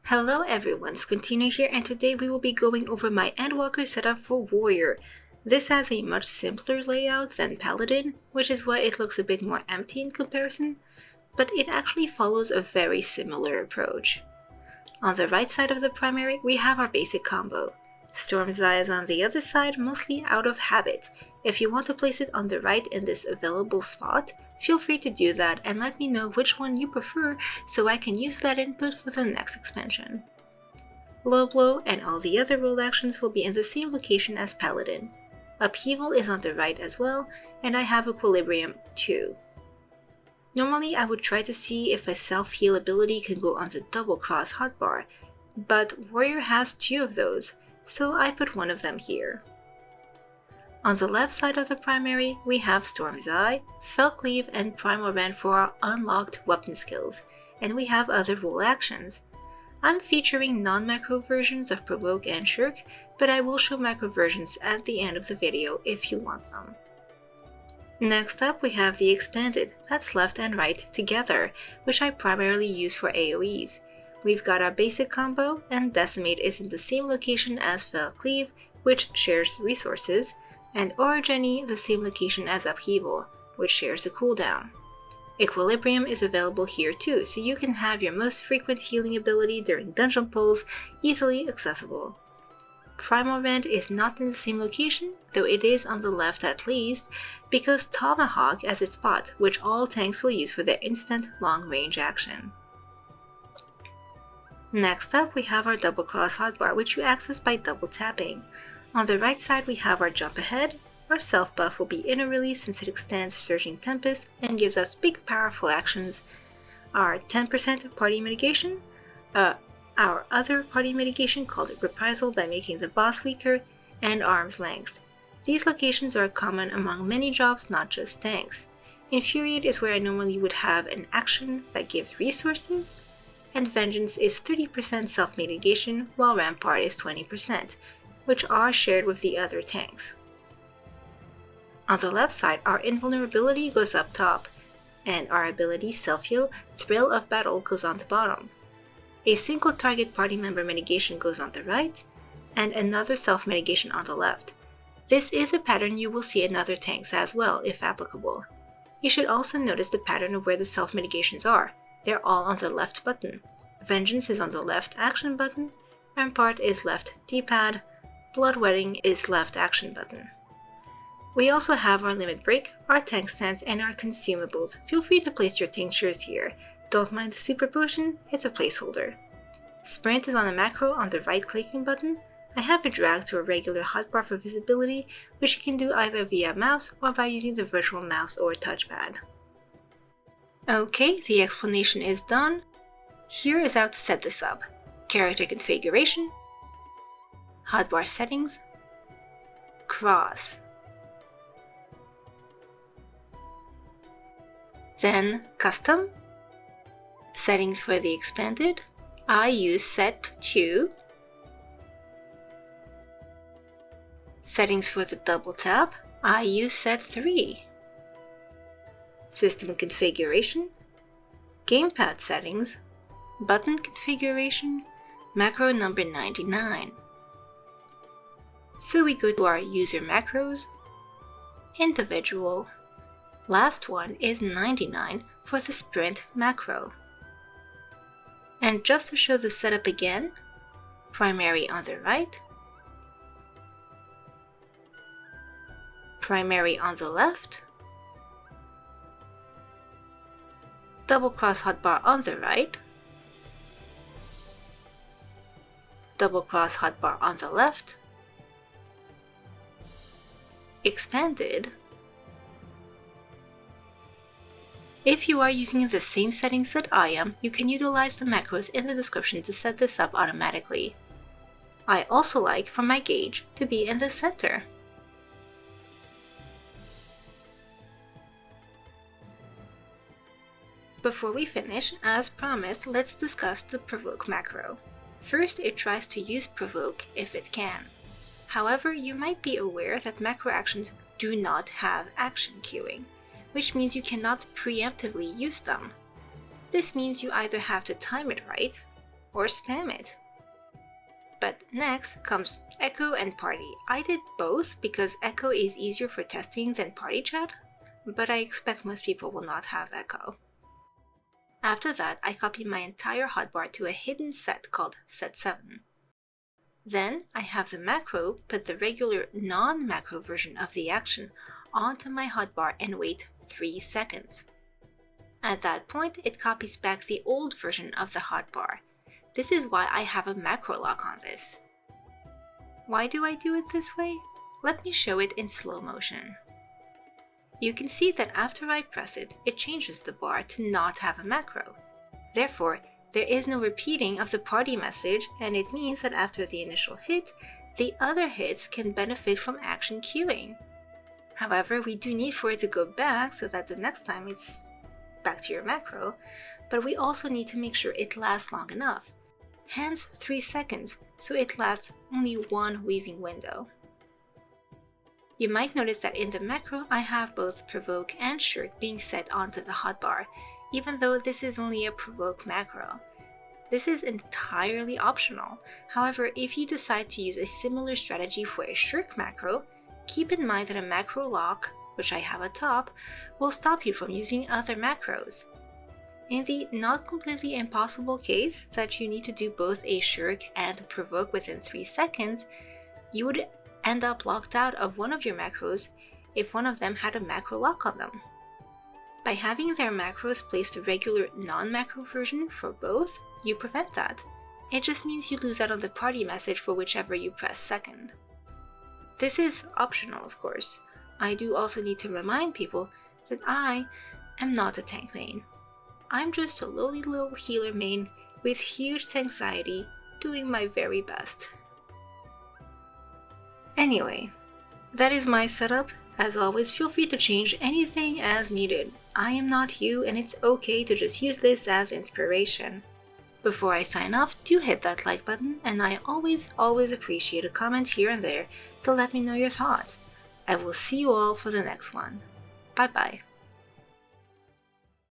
Hello everyone, Squintina here, and today we will be going over my Endwalker setup for Warrior. This has a much simpler layout than Paladin, which is why it looks a bit more empty in comparison, but it actually follows a very similar approach. On the right side of the primary, we have our basic combo. Storm's Eye is on the other side, mostly out of habit. If you want to place it on the right in this available spot, feel free to do that and let me know which one you prefer so I can use that input for the next expansion. Low Blow and all the other role actions will be in the same location as Paladin. Upheaval is on the right as well, and I have Equilibrium too. Normally I would try to see if a self-heal ability can go on the double cross hotbar, but Warrior has two of those, so I put one of them here. On the left side of the primary, we have Storm's Eye, Cleave, and Primal Rend for our unlocked weapon skills, and we have other role actions. I'm featuring non-macro versions of Provoke and Shirk, but I will show macro versions at the end of the video if you want them. Next up we have the Expanded, that's left and right together, which I primarily use for AoEs. We've got our basic combo, and Decimate is in the same location as Cleave, which shares resources, and Orogeny the same location as Upheaval, which shares a cooldown. Equilibrium is available here too, so you can have your most frequent healing ability during dungeon pulls easily accessible. Primal Rend is not in the same location, though it is on the left at least, because Tomahawk has its spot, which all tanks will use for their instant long-range action. Next up we have our double cross hotbar, which you access by double tapping. On the right side we have our jump ahead. Our self buff will be inner release since it extends Surging Tempest and gives us big powerful actions. Our 10% party mitigation, our other party mitigation called Reprisal by making the boss weaker, and Arm's Length. These locations are common among many jobs, not just tanks. Infuriate is where I normally would have an action that gives resources, and Vengeance is 30% self-mitigation while Rampart is 20%, which are shared with the other tanks. On the left side, our invulnerability goes up top, and our ability Self-Heal, Thrill of Battle goes on the bottom. A single target party member mitigation goes on the right, and another self-mitigation on the left. This is a pattern you will see in other tanks as well, if applicable. You should also notice the pattern of where the self-mitigations are. They're all on the left button. Vengeance is on the left action button, Rampart is left D-pad, Bloodwetting is left action button. We also have our limit break, our tank stance, and our consumables. Feel free to place your tinctures here. Don't mind the super potion, it's a placeholder. Sprint is on a macro on the right clicking button. I have a drag to a regular hotbar for visibility, which you can do either via mouse or by using the virtual mouse or touchpad. Okay, the explanation is done. Here is how to set this up. Character configuration, hotbar settings, cross. Then custom, settings for the expanded, I use set 2, settings for the double tap, I use set 3, system configuration, gamepad settings, button configuration, macro number 99. So we go to our user macros, individual, last one is 99 for the sprint macro. And just to show the setup again, primary on the right, primary on the left, double cross hotbar on the right, double cross hotbar on the left, expanded. If you are using the same settings that I am, you can utilize the macros in the description to set this up automatically. I also like for my gauge to be in the center. Before we finish, as promised, let's discuss the Provoke macro. First, it tries to use Provoke if it can. However, you might be aware that macro actions do not have action queuing, which means you cannot preemptively use them. This means you either have to time it right, or spam it. But next comes Echo and Party. I did both because Echo is easier for testing than Party Chat, but I expect most people will not have Echo. After that, I copied my entire hotbar to a hidden set called Set 7. Then I have the macro put the regular non-macro version of the action onto my hotbar and wait 3 seconds. At that point, it copies back the old version of the hotbar. This is why I have a macro lock on this. Why do I do it this way? Let me show it in slow motion. You can see that after I press it, it changes the bar to not have a macro. Therefore, there is no repeating of the party message, and it means that after the initial hit, the other hits can benefit from action queuing. However, we do need for it to go back so that the next time it's back to your macro, but we also need to make sure it lasts long enough. Hence 3 seconds, so it lasts only one weaving window. You might notice that in the macro I have both Provoke and Shirk being set onto the hotbar, even though this is only a Provoke macro. This is entirely optional. However, if you decide to use a similar strategy for a Shirk macro, keep in mind that a macro lock, which I have atop, will stop you from using other macros. In the not completely impossible case that you need to do both a Shirk and Provoke within 3 seconds, you would end up locked out of one of your macros if one of them had a macro lock on them. By having their macros placed a regular non-macro version for both, you prevent that. It just means you lose out on the party message for whichever you press second. This is optional, of course. I do also need to remind people that I am not a tank main. I'm just a lowly little healer main with huge anxiety, doing my very best. Anyway, that is my setup. As always, feel free to change anything as needed. I am not you, and it's okay to just use this as inspiration. Before I sign off, do hit that like button, and I always appreciate a comment here and there to let me know your thoughts. I will see you all for the next one. Bye bye.